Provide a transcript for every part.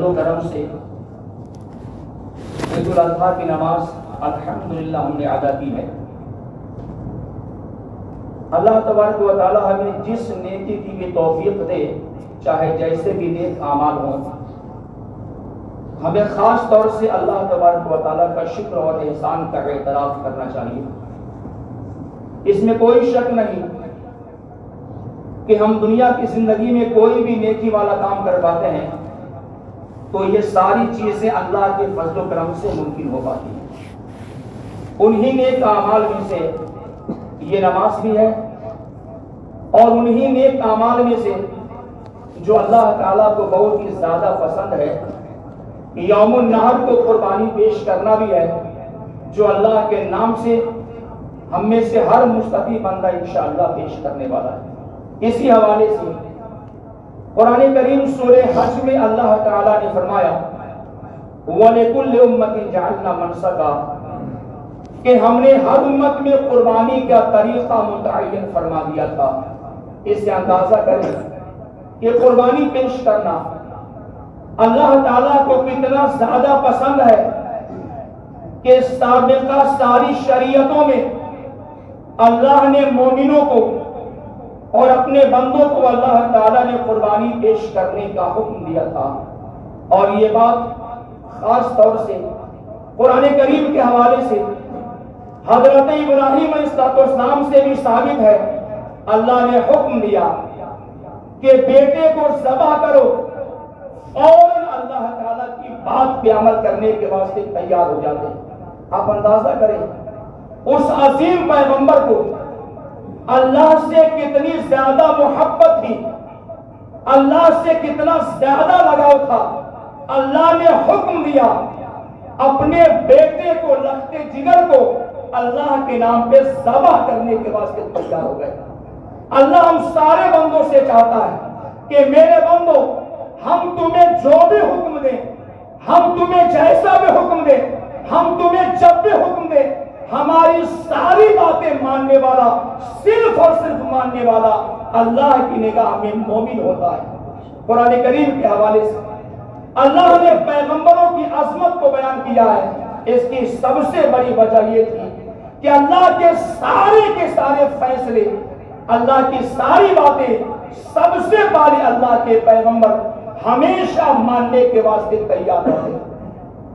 فضل و کرم سے عید الاضحیٰ کی نماز الحمدللہ ہم نے ادا کی ہے۔ اللہ تبارک و تعالی ہمیں جس نیکی کی بھی توفیق دے، چاہے جیسے بھی نیک اعمال ہوں، ہمیں خاص طور سے اللہ تبارک و تعالیٰ کا شکر اور احسان کا اعتراف کرنا چاہیے۔ اس میں کوئی شک نہیں کہ ہم دنیا کی زندگی میں کوئی بھی نیکی والا کام کر پاتے ہیں تو یہ ساری چیزیں اللہ کے فضل و کرم سے ممکن ہو پاتی ہیں۔ انہی نیک اعمال میں سے یہ نماز بھی ہے، اور انہی نیک اعمال میں سے جو اللہ تعالیٰ کو بہت ہی زیادہ پسند ہے، یوم النحر کو قربانی پیش کرنا بھی ہے، جو اللہ کے نام سے ہم میں سے ہر مستطیع بندہ انشاءاللہ پیش کرنے والا ہے۔ اسی حوالے سے قرآن کریم سورہ حج میں اللہ تعالیٰ نے فرمایا وَلِكُلِّ أُمَّةٍ جَعَلْنَا مَنْسَكًا، کہ ہم نے ہر امت میں قربانی کا طریقہ متعین فرما دیا تھا۔ اس سے اندازہ کریں کہ قربانی پیش کرنا اللہ تعالیٰ کو کتنا زیادہ پسند ہے کہ سابقہ ساری شریعتوں میں اللہ نے مومنوں کو اور اپنے بندوں کو اللہ تعالیٰ نے قربانی پیش کرنے کا حکم دیا تھا۔ اور یہ بات خاص طور سے قرآن کریم کے حوالے سے حضرت ابراہیم علیہ السلام سے بھی ثابت ہے۔ اللہ نے حکم دیا کہ بیٹے کو ذبح کرو، اور اللہ تعالیٰ کی بات پہ عمل کرنے کے واسطے تیار ہو جاتے ہیں۔ آپ اندازہ کریں اس عظیم پیغمبر کو اللہ سے کتنی زیادہ محبت تھی، اللہ سے کتنا زیادہ لگاؤ تھا۔ اللہ نے حکم دیا اپنے بیٹے کو، لختے جگر کو اللہ کے نام پہ ذبح کرنے کے واسطے تیار ہو گئے۔ اللہ ہم سارے بندوں سے چاہتا ہے کہ میرے بندو، ہم تمہیں جو بھی حکم دیں، ہم تمہیں جیسا بھی حکم دیں، ہم تمہیں جب بھی حکم دیں، ہماری ساری باتیں ماننے والا، صرف اور صرف ماننے والا اللہ کی نگاہ میں مومن ہوتا ہے۔ قرآن کریم کے حوالے سے اللہ نے پیغمبروں کی عظمت کو بیان کیا ہے۔ اس کی سب سے بڑی وجہ یہ تھی کہ اللہ کے سارے فیصلے، اللہ کی ساری باتیں سب سے پہلے اللہ کے پیغمبر ہمیشہ ماننے کے واسطے تیار ہوتے ہیں۔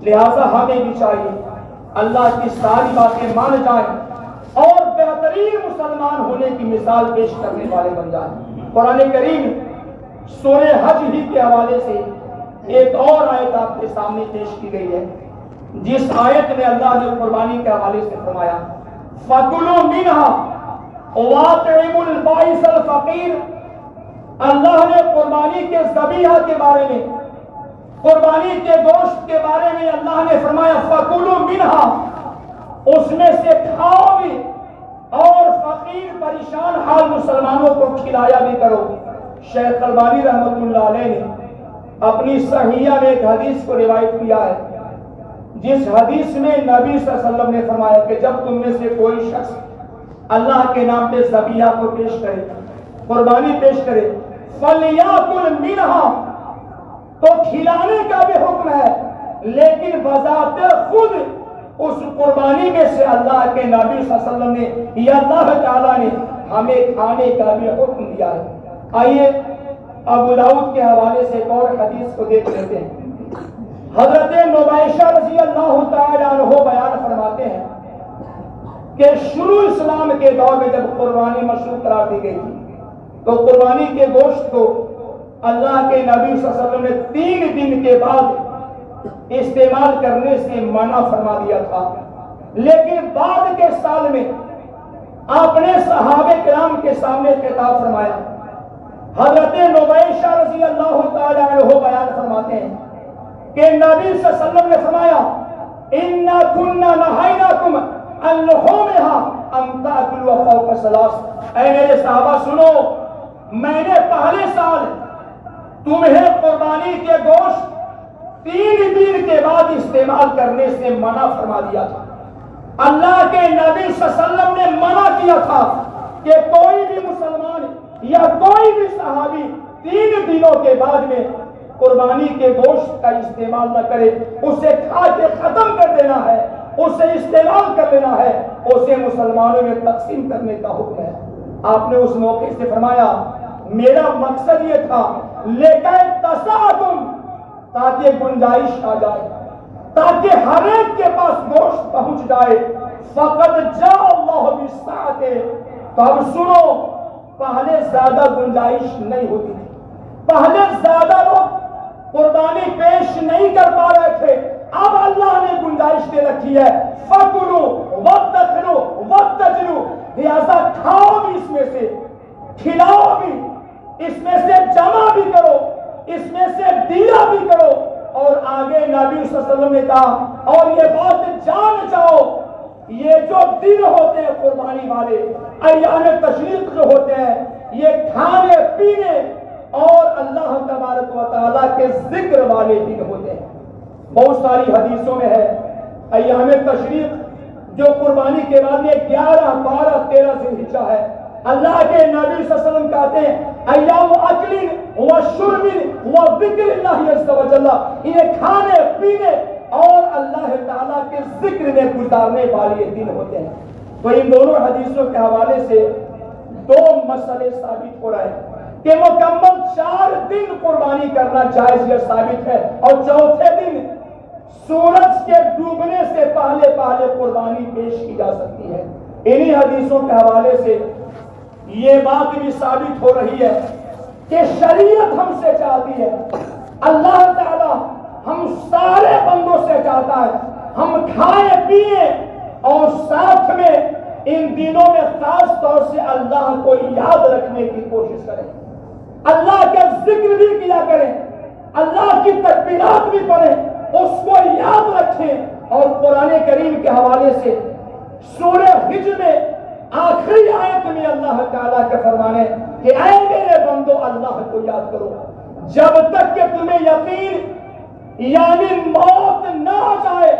لہذا ہمیں بھی چاہیے اللہ کی ساری باتیں مان جائیں اور بہترین مسلمان ہونے کی مثال پیش کرنے والے بن جائیں۔ قرآن کریم سورہ حج ہی کے حوالے سے ایک اور آیت آپ کے سامنے پیش کی گئی ہے، جس آیت میں اللہ نے قربانی کے حوالے سے فرمایا فَكُلُوا مِنْهَا وَأَطْعِمُوا الْبَائِسَ الْفَقِيرَ۔ اللہ نے قربانی کے ذبیحہ کے بارے میں، قربانی کے گوشت کے بارے میں اللہ نے فرمایا فَكُلُوا مِنْهَا، اس میں سے کھاؤ بھی اور فقیر پریشان حال مسلمانوں کو کھلایا بھی کرو۔ شیخ البانی رحمۃ اللہ علیہ نے اپنی صحیحہ میں ایک حدیث کو روایت کیا ہے، جس حدیث میں نبی صلی اللہ علیہ وسلم نے فرمایا کہ جب تم میں سے کوئی شخص اللہ کے نام پہ ذبیحہ کو پیش کرے، قربانی پیش کرے، فَلْيَأْكُلْ مِنْهَا، تو کھلانے کا بھی حکم ہے، لیکن بذات خود اس قربانی میں سے اللہ کے نبی صلی اللہ علیہ وسلم نے یا اللہ تعالیٰ نے ہمیں کھانے کا بھی حکم دیا ہے۔ آئیے ابو داؤد کے حوالے سے ایک اور حدیث کو دیکھ لیتے ہیں۔ حضرت نبیشہ رضی اللہ تعالیٰ عنہ بیان فرماتے ہیں کہ شروع اسلام کے دور میں جب قربانی مشروع قرار دی گئی تھی تو قربانی کے گوشت کو اللہ کے نبی صلی اللہ علیہ وسلم نے 3 دن کے بعد استعمال کرنے سے منع فرما دیا تھا، لیکن بعد کے سال میں آپ نے صحابہ کرام کے سامنے خطاب فرمایا۔ حضرت نبیشہ رضی اللہ تعالی عنہ بیان فرماتے ہیں کہ نبی صلی اللہ علیہ وسلم نے فرمایا اِنَّا كُنَّا نَهَيْنَاكُمْ عَنْ لُحُومِهَا أَن تَأْكُلُوا فَوْقَ ثَلَاثٍ۔ اے میرے صحابہ سنو، میں نے پہلے سال تمہیں قربانی کے گوشت 3 دن کے بعد استعمال کرنے سے منع فرما دیا تھا۔ اللہ کے نبی صلی اللہ علیہ وسلم نے منع کیا تھا کہ کوئی بھی مسلمان یا کوئی بھی صحابی 3 دنوں کے بعد میں قربانی کے گوشت کا استعمال نہ کرے، اسے کھا کے ختم کر دینا ہے، اسے استعمال کر لینا ہے، اسے مسلمانوں میں تقسیم کرنے کا حکم ہے۔ آپ نے اس موقع سے فرمایا میرا مقصد یہ تھا لیکن تصادم، تاکہ گنجائش آ جائے، تاکہ ہر ایک کے پاس گوشت پہنچ جائے۔ فقط جاء اللہ بالساعۃ، تو اب سنو، پہلے زیادہ گنجائش نہیں ہوتی تھی، پہلے زیادہ لوگ قربانی پیش نہیں کر پا رہے تھے، اب اللہ نے گنجائش دے رکھی ہے، فَكُلُوا وَادَّخِرُوا وَاتَّجِرُوا، لہذا کھاؤ بھی اس میں سے، کھلاؤ بھی اس میں سے، جمع بھی کرو اس میں سے، دیا بھی کرو۔ اور آگے نبی صلی اللہ علیہ وسلم نے کہا اور یہ بات جان جاؤ، یہ جو دن ہوتے ہیں قربانی والے، ایام تشریق جو ہوتے ہیں، یہ کھانے پینے اور اللہ تبارک و تعالیٰ کے ذکر والے دن ہوتے ہیں۔ بہت ساری حدیثوں میں ہے ایام تشریق جو قربانی کے بعد میں 11، 12، 13 ذی الحجہ ہے، اللہ کے نبی صلی اللہ علیہ وسلم کہتے ہیں ایام اکل و شرب و ذکر اللہ عز و جل، یہ کھانے پینے اور اللہ تعالیٰ کے ذکر میں گزارنے والے دن ہوتے ہیں۔ تو ان دونوں حدیثوں کے حوالے سے دو مسئلے ثابت ہو رہے ہیں کہ مکمل 4 دن قربانی کرنا جائز یا ثابت ہے، اور چوتھے دن سورج کے ڈوبنے سے پہلے قربانی پیش کی جا سکتی ہے۔ انہی حدیثوں کے حوالے سے یہ بات بھی ثابت ہو رہی ہے کہ شریعت ہم سے چاہتی ہے، اللہ تعالی ہم سارے بندوں سے چاہتا ہے ہم کھائیں پیئیں اور ساتھ میں ان دنوں میں خاص طور سے اللہ کو یاد رکھنے کی کوشش کریں، اللہ کا ذکر بھی کیا کریں، اللہ کی تکبیرات بھی پڑھیں، اس کو یاد رکھیں۔ اور قرآن کریم کے حوالے سے سورہ حجر میں آخری آیت میں اللہ تعالیٰ کے فرمانے کہ اے میرے بندو اللہ کو یاد کرو جب تک کہ تمہیں یقین یعنی موت نہ آ جائے،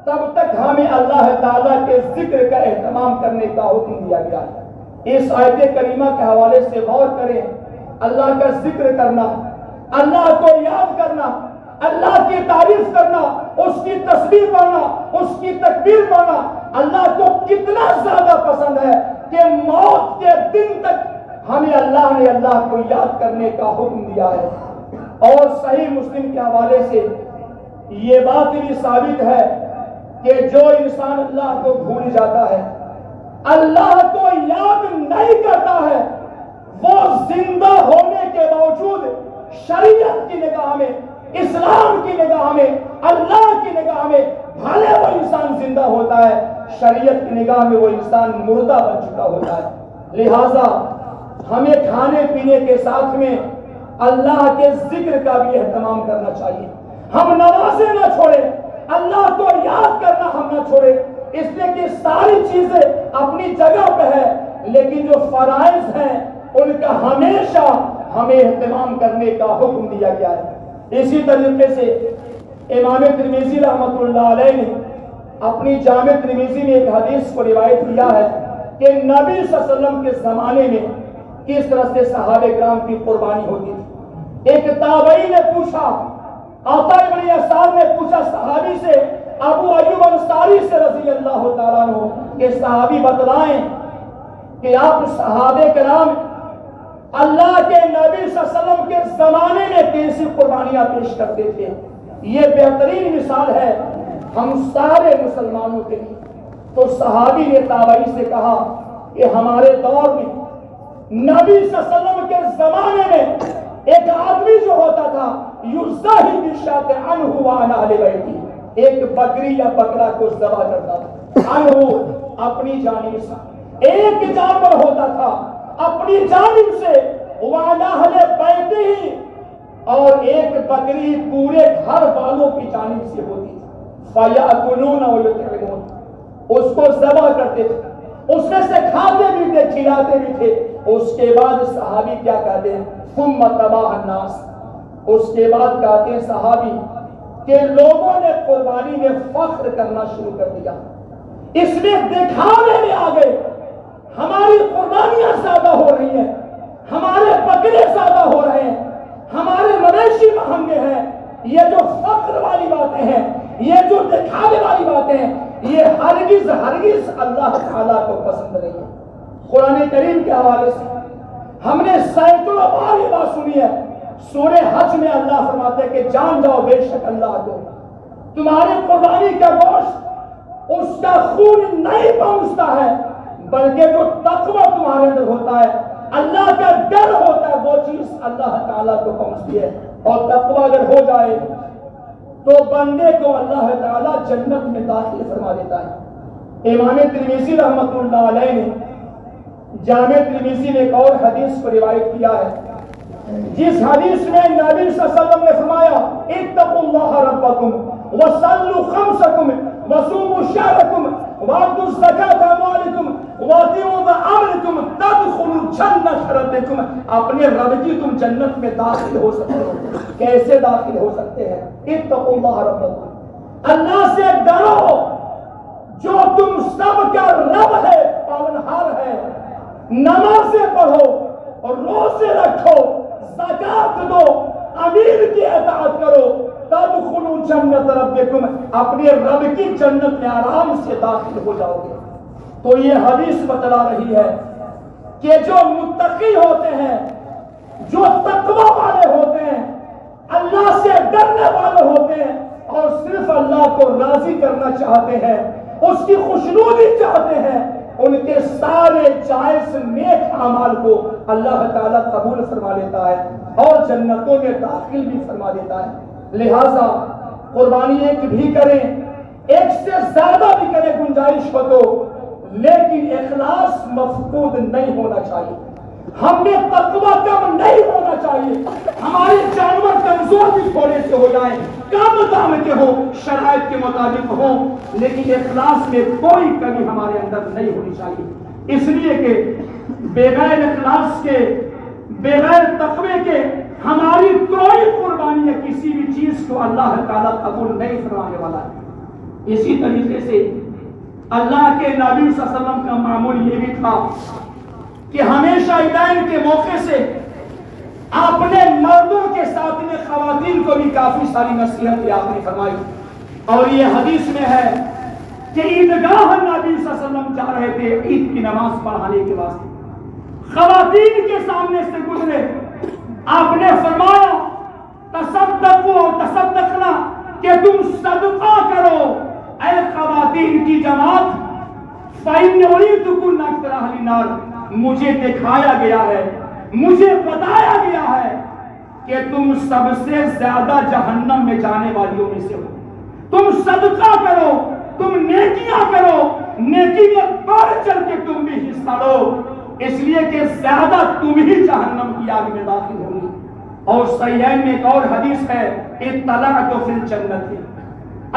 تب تک ہمیں اللہ تعالیٰ کے ذکر کا اہتمام کرنے کا حکم دیا گیا ہے۔ اس آیت کریمہ کے حوالے سے غور کریں، اللہ کا ذکر کرنا، اللہ کو یاد کرنا، اللہ کی تعریف کرنا، اس کی تسبیح پڑھنا، اس کی تکبیر پڑھنا اللہ کو کتنا زیادہ پسند ہے کہ موت کے دن تک ہمیں اللہ نے اللہ کو یاد کرنے کا حکم دیا ہے۔ اور صحیح مسلم کے حوالے سے یہ بات بھی ثابت ہے کہ جو انسان اللہ کو بھول جاتا ہے، اللہ کو یاد نہیں کرتا ہے، وہ زندہ ہونے کے باوجود شریعت کی نگاہ میں، اسلام کی نگاہ میں، اللہ کی نگاہ میں بھلے وہ انسان زندہ ہوتا ہے، شریعت کی نگاہ میں وہ انسان مردہ بن چکا ہوتا ہے۔ لہذا ہمیں کھانے پینے کے ساتھ میں اللہ کے ذکر کا بھی اہتمام کرنا چاہیے۔ ہم نمازیں نہ چھوڑیں، اللہ کو یاد کرنا ہم نہ چھوڑیں، اس لیے کہ ساری چیزیں اپنی جگہ پہ ہے، لیکن جو فرائض ہیں ان کا ہمیشہ ہمیں اہتمام کرنے کا حکم دیا گیا ہے۔ اسی طریقے سے امام ترمذی رحمۃ اللہ علیہ نے اپنی جامع ترمذی میں ایک حدیث کو روایت کیا ہے کہ نبی صلی اللہ علیہ وسلم کے زمانے میں کس طرح سے صحابہ کرام کی قربانی ہوتی تھی۔ ایک تابعی نے پوچھا، عطا بن یسار نے پوچھا صحابی سے، ابو ایوب انصاری سے رضی اللہ تعالیٰ عنہ کہ صحابی بتلائیں کہ آپ صحابہ کرام اللہ کے نبی صلی اللہ علیہ وسلم کے زمانے میں کیسی قربانیاں پیش کرتے تھے۔ یہ بہترین مثال ہے ہم سارے مسلمانوں کے لیے۔ تو صحابی نے تابعی سے کہا کہ ہمارے دور میں نبی صلی اللہ علیہ وسلم کے زمانے میں ایک آدمی جو ہوتا تھا یذبح بشاۃ عنہ وعن اہل بیتہ، ایک بکری یا بکرا کو ذبح کرتا تھا، عنہ اپنی جانب سے، ایک جانور ہوتا تھا اپنی جانب سے، وعن اہل بیتہ، اور ایک بکری پورے گھر والوں کی جانب سے ہوتی تھی۔ فَيَأْكُلُونَ وَيُطْعِمُونَ، اس کو ذبح کرتے تھے، اس میں سے کھاتے بھی تھے، کھلاتے بھی تھے۔ اس کے بعد صحابی کیا کہتے ہیں، ثُمَّ تَبَاهَ النَّاسِ، اس کے بعد کہتے ہیں صحابی کہ لوگوں نے قربانی میں فخر کرنا شروع کر دیا، اس میں دکھانے میں آ گئے، ہماری قربانیاں زیادہ ہو رہی ہیں، ہمارے بکرے زیادہ ہو رہے ہیں، ہمارے مویشی مہنگے ہیں، یہ جو فقر والی باتیں ہیں، یہ جو دکھاوے والی باتیں ہیں، یہ ہرگز ہرگز اللہ تعالیٰ کو پسند نہیں ہے۔ قرآن کریم کے حوالے سے ہم نے سینکڑوں بار یہ بات سنی ہے۔ سورہ حج میں اللہ فرماتے ہیں کہ جان جاؤ بے شک اللہ کو تمہاری قربانی کا گوشت اس کا خون نہیں پہنچتا ہے، بلکہ جو تقوی تمہارے اندر ہوتا ہے، اللہ کا ڈر ہوتا ہے، وہ چیز اللہ تعالیٰ کو پہنچتی ہے۔ اور تقوی اگر ہو جائے تو بندے کو اللہ تعالیٰ جنت میں داخل فرما دیتا ہے۔ امام ترمذی رحمۃ اللہ علیہ نے جامع ترمذی نے ایک اور حدیث کو روایت کیا ہے، جس حدیث میں نبی صلی اللہ علیہ وسلم نے فرمایا اتقوا اللہ ربکم وصلوا خمسکم وصوموا شہرکم وآتوا الزکاۃ اموالکم وأطیعوا امرکم تدخلوا جنت ربکم۔ اپنے رب کی تم جنت میں داخل ہو سکتے ہو۔ کیسے داخل ہو سکتے ہیں؟ اتقوا اللہ ربکم، اللہ سے ڈرو جو تم سب کا رب ہے، پالنہار ہے۔ نمازیں پڑھو اور روزے رکھو، زکات دو، امیر کی اطاعت کرو، تدخلوا جنت ربکم، اپنے رب کی جنت میں آرام سے داخل ہو جاؤ گے۔ تو یہ حدیث بتلا رہی ہے کہ جو متقی ہوتے ہیں، جو تقوی والے ہوتے ہیں، اللہ سے ڈرنے والے ہوتے ہیں اور صرف اللہ کو راضی کرنا چاہتے ہیں، اس کی خوشنودی چاہتے ہیں، ان کے سارے جائز نیک اعمال کو اللہ تعالیٰ قبول فرما لیتا ہے اور جنتوں میں داخل بھی فرما دیتا ہے۔ لہذا قربانی ایک بھی کریں، ایک سے زیادہ بھی کریں گنجائش ہو تو، لیکن اخلاص مفقود نہیں ہونا چاہیے، ہم میں تقوی کم نہیں ہونا چاہیے، ہمارے جانور کمزور بھی تھوڑے سے ہو جائیں، کم دام کے ہو، شرائط کے مطابق ہو، لیکن اخلاص میں کوئی کمی ہمارے اندر نہیں ہونی چاہیے۔ اس لیے کہ بغیر اخلاص کے، بغیر تقوی کے ہماری کوئی قربانی یا کسی بھی چیز کو اللہ تعالیٰ قبول نہیں فرمانے والا ہے۔ اسی طریقے سے اللہ کے نبی صلی اللہ علیہ وسلم کا معمول یہ بھی تھا کہ ہمیشہ عیدین کے موقع سے اپنے مردوں کے ساتھ میں خواتین کو بھی کافی ساری نصیحت آپ نے فرمائی، اور یہ حدیث میں ہے کہ عیدگاہ نبی صلی اللہ علیہ وسلم جا رہے تھے عید کی نماز پڑھانے کے واسطے، خواتین کے سامنے سے گزرے، آپ نے فرمایا تصدقوا تصدقنا، کہ تم صدقہ کرو اے خواتین کی جماعت، فإن أريدكن أكثر أهل النار، مجھے دکھایا گیا ہے، مجھے بتایا گیا ہے کہ تم سب سے زیادہ جہنم میں جانے والیوں میں سے ہو۔ تم صدقہ کرو، تم نیکیاں کرو، نیکی میں بڑھ چڑھ کے تم بھی حصہ لو، اس لیے کہ زیادہ تم ہی جہنم کی آگ میں داخل ہوگی۔ اور صحیحین میں ایک اور حدیث ہے اطلعت فی الجنت،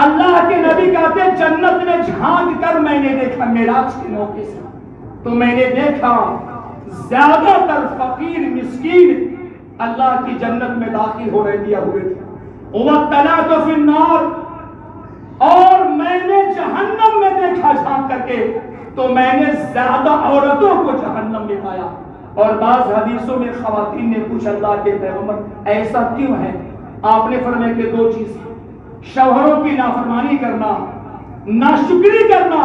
اللہ کے نبی کہتے ہیں جنت میں جھانک کر میں نے دیکھا معراج کے موقع سے، تو میں نے دیکھا زیادہ تر فقیر مسکین اللہ کی جنت میں داخل ہو رہے دیا ہوئے تھے۔ وَاطَّلَعْتُ فِي النَّارِ، اور میں نے جہنم میں دیکھا جھانک کر کے، تو میں نے زیادہ عورتوں کو جہنم میں پایا۔ اور بعض حدیثوں میں خواتین نے پوچھا اللہ کے پیغمبر ایسا کیوں ہے؟ آپ نے فرمایا کہ دو چیز، شوہروں کی نافرمانی کرنا، ناشکری کرنا،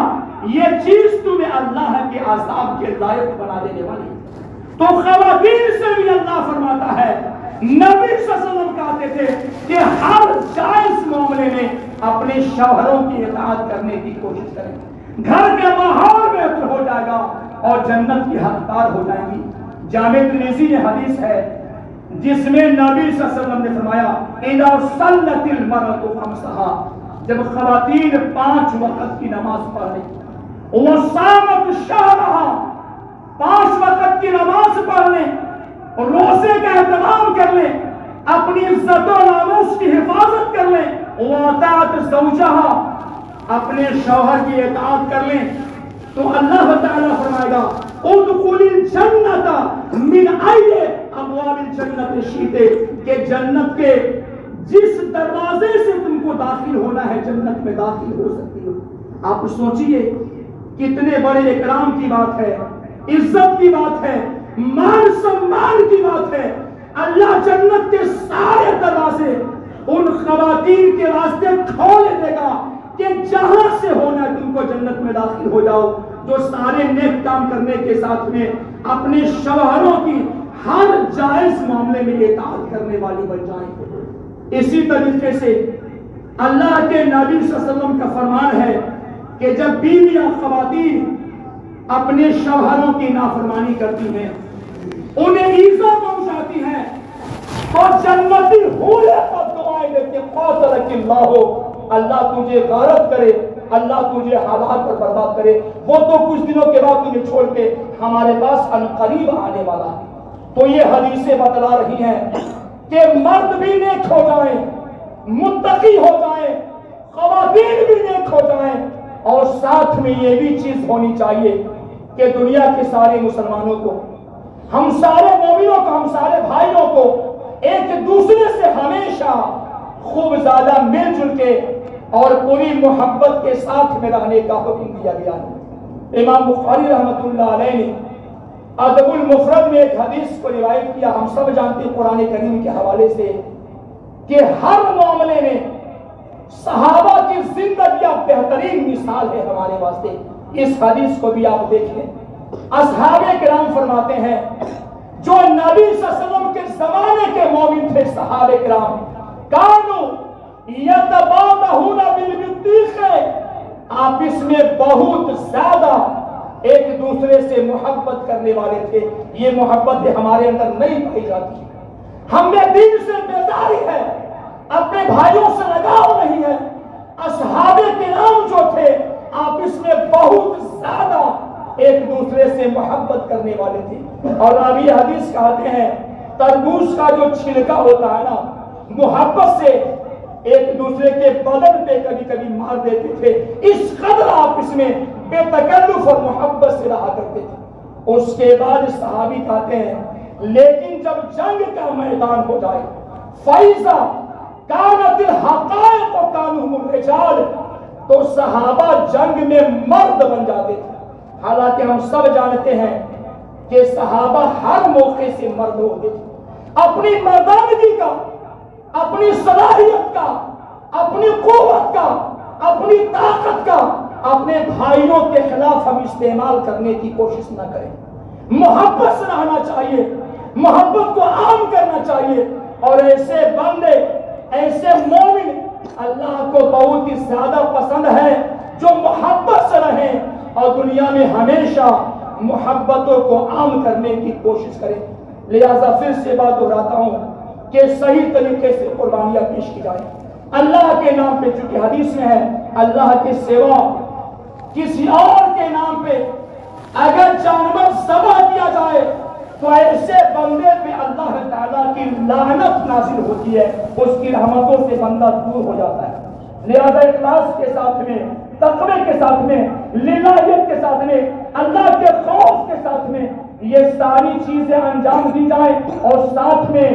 یہ چیز تمہیں اللہ کے عذاب کے لائق بنا دینے والی۔ تو خواتین سے بھی اللہ فرماتا ہے، نبی صلی اللہ علیہ وسلم کہتے تھے کہ ہر جائز معاملے میں اپنے شوہروں کی اطاعت کرنے کی کوشش کریں، گھر کا ماحول بہتر ہو جائے گا اور جنت کی حقدار ہو جائیں گی۔ جامع ترمذی میں حدیث ہے جس میں نبی صلی اللہ علیہ وسلم نے فرمایا اذا صلت المرأة خمسها، جب خواتین 5 وقت کی نماز پڑھ لیں، وصامت شهرها، 5 وقت کی نماز پڑھ لیں اور روزے کا اہتمام کر لیں، اپنی عزت و ناموس کی حفاظت کر لیں، واطاعت زوجها، اپنے شوہر کی اطاعت کر لیں، تو اللہ تعالیٰ فرمائے گا ادخل الجنت من ای ابواب الجنت شئت، کہ جنت کے جس دروازے سے تم کو داخل ہونا ہے جنت میں داخل ہو سکتی ہو۔ آپ سوچئے کتنے بڑے اکرام کی بات ہے، عزت کی بات ہے، مان سمان کی بات ہے۔ اللہ جنت کے سارے دروازے ان خواتین کے راستے کھول دے گا کہ جہاں سے ہونا تم کو جنت میں داخل ہو جاؤ، جو سارے نیک کام کرنے کے ساتھ میں اپنے شوہروں کی ہر جائز معاملے میں اطاعت کرنے والی بن جائیں۔ اسی طریقے سے اللہ کے نبی صلی اللہ علیہ وسلم کا فرمان ہے کہ جب بیویاں خواتین اپنے شوہروں کی نافرمانی کرتی ہیں، انہیں ایذا پہنچاتی ہیں، اور جنتی حوریں پر دعائیں دیتے ہیں، قاتلک اللہ، اللہ تجھے غارت کرے، اللہ تجھے ہلاک اور برباد کرے، وہ تو کچھ دنوں کے بعد تجھے چھوڑ کے ہمارے پاس عنقریب آنے والا ہے۔ تو یہ حدیثیں بتلا رہی ہیں کہ مرد بھی نیک ہو جائیں، متقی ہو جائیں، خواتین بھی نیک ہو جائیں، اور ساتھ میں یہ بھی چیز ہونی چاہیے کہ دنیا کے سارے مسلمانوں کو، ہم سارے مومنوں کو، ہم سارے بھائیوں کو ایک دوسرے سے ہمیشہ خوب زیادہ مل جل کے اور پوری محبت کے ساتھ میں رہنے کا حکم دیا گیا ہے۔ امام بخاری رحمۃ اللہ علیہ نے ادب المفرد میں ایک حدیث کو روایت کیا، ہم سب جانتے ہیں قرآن کریم کے حوالے سے، کہ ہر معاملے میں صحابہ کی زندگیاں بہترین مثال ہے ہمارے واسطے۔ اس حدیث کو بھی آپ دیکھیں، اصحاب کرام فرماتے ہیں جو نبی صلی اللہ علیہ وسلم کے زمانے کے مومن تھے، صحابہ کرام، کانو یتبادہون بالبطیخ، آپس میں بہت زیادہ ایک دوسرے سے محبت کرنے والے تھے۔ یہ محبت ہمارے اندر نہیں پائی جاتی، ہم میں دین سے بیزاری ہے، اپنے بھائیوں سے لگاؤ نہیں ہے۔ اصحاب کرام جو تھے آپس میں بہت زیادہ ایک دوسرے سے محبت کرنے والے تھے، اور راوی حدیث کہتے ہیں تربوز کا جو چھلکا ہوتا ہے نا، محبت سے ایک دوسرے کے بدن پہ کبھی کبھی مار دیتے تھے، اس قدر آپس میں بے تکلف اور محبت سے رہا کرتے تھے۔ اس کے بعد صحابی کہتے ہیں لیکن جب جنگ کا میدان ہو جائے، فَإِذَا كَانَتِ الْحَقَائِقُ كَانُوا هُمُ الرِّجَالُ، تو صحابہ جنگ میں مرد بن جاتے تھے۔ حالانکہ ہم سب جانتے ہیں کہ صحابہ ہر موقع سے مرد ہوتے تھے، اپنی مردانگی کا، اپنی صلاحیت کا، اپنی قوت کا، اپنی طاقت کا اپنے بھائیوں کے خلاف ہم استعمال کرنے کی کوشش نہ کریں۔ محبت سے رہنا چاہیے، محبت کو عام کرنا چاہیے، اور ایسے بندے، ایسے مومن اللہ کو بہت ہی زیادہ پسند ہے جو محبت سے رہیں اور دنیا میں ہمیشہ محبتوں کو عام کرنے کی کوشش کریں۔ لہذا پھر سے بات دہراتا ہوں کہ صحیح طریقے سے قربانیاں پیش کی جائیں اللہ کے نام پہ، چونکہ حدیث میں ہے اللہ کے سوا کسی اور کے نام پہ اگر جانور ذبح کیا جائے تو ایسے بندے پہ اللہ تعالیٰ کی لعنت نازل ہوتی ہے، اس کی رحمتوں سے بندہ دور ہو جاتا ہے۔ لہذا اخلاص کے ساتھ میں، تقوی کے ساتھ میں، للہیت کے ساتھ میں، اللہ کے خوف کے ساتھ میں یہ ساری چیزیں انجام دی جائیں، اور ساتھ میں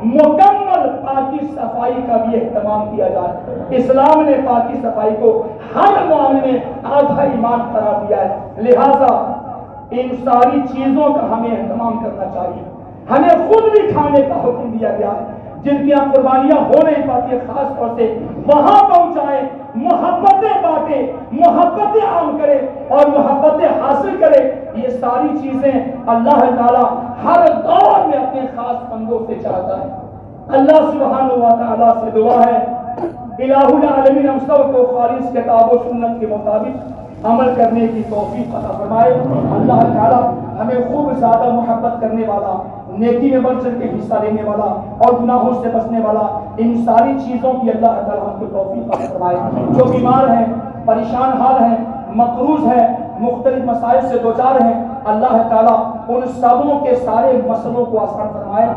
مکمل پاکی صفائی کا بھی اہتمام کیا جائے۔ اسلام نے پاکی صفائی کو ہر معاملے میں آدھا ایمان قرار دیا ہے، لہذا ان ساری چیزوں کا ہمیں اہتمام کرنا چاہیے۔ ہمیں خود بھی کھانے کا حکم دیا گیا ہے، جن کی قربانیاں ہو نہیں پاتی، خاص طور سے وہاں پہنچائیں، محبتیں بانٹیں، محبتیں عام کریں اور محبتیں حاصل کریں۔ یہ ساری چیزیں اللہ تعالیٰ ہر دور میں اپنے خاص بندوں سے چاہتا ہے۔ اللہ سبحانہ و تعالیٰ سے دعا ہے الہ العالمین ہم سب کو خالص کتاب و سنت کے مطابق عمل کرنے کی توفیق عطا فرمائے۔ اللہ تعالیٰ ہمیں خوب زیادہ محبت کرنے والا، نیکی میں بڑھ چڑھ کے حصہ لینے والا اور گناہوں سے بچنے والا، ان ساری چیزوں کی اللہ تعالیٰ ہم کو توفیق عطا فرمائے۔ جو بیمار ہیں، پریشان حال ہیں، مقروض ہیں، مختلف مسائل سے دوچار ہیں، اللہ تعالیٰ ان سبوں کے سارے مسئلوں کو آسان فرمائے۔